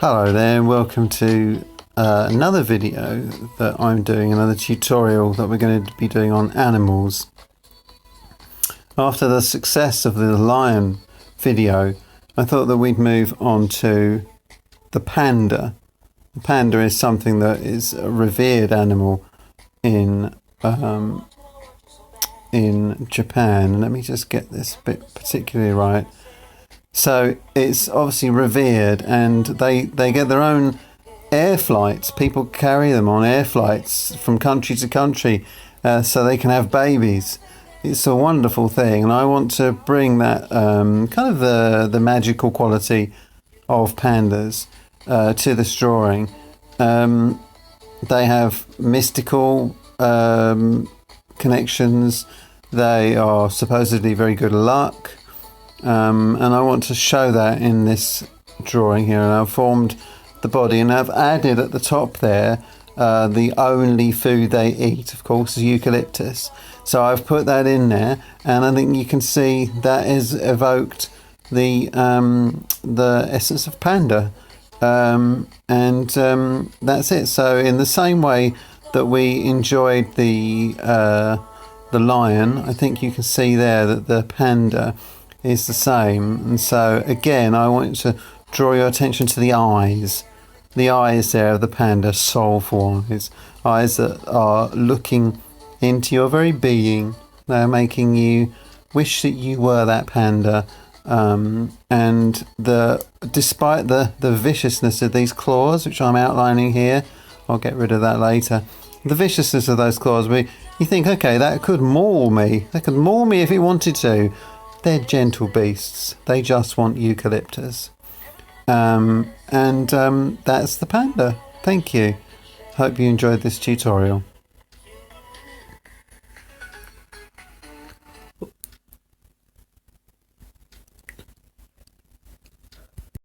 Hello there and welcome to another video that I'm doing, another tutorial that we're going to be doing on animals. After the success of the lion video, I thought that we'd move on to the panda. The panda is something that is a revered animal in Japan. Let me just get this bit particularly right. So it's obviously revered, and they get their own air flights. People carry them on air flights from country to country so they can have babies. It's a wonderful thing, and I want to bring that kind of the magical quality of pandas to this drawing. They have mystical connections. They are supposedly very good luck. And I want to show that in this drawing here, and I've formed the body, and I've added at the top there the only food they eat, of course, is eucalyptus. So I've put that in there, and I think you can see that has evoked the essence of panda, and that's it. So in the same way that we enjoyed the lion, I think you can see there that the panda is the same. And so again, I want to draw your attention to the eyes there of the panda, soulful eyes that are looking into your very being. They're making you wish that you were that panda, and despite the viciousness of these claws, which I'm outlining here, I'll get rid of that later. The viciousness of those claws, you think, okay, that could maul me. That could maul me if it wanted to. They're gentle beasts. They just want eucalyptus. And that's the panda. Thank you. Hope you enjoyed this tutorial.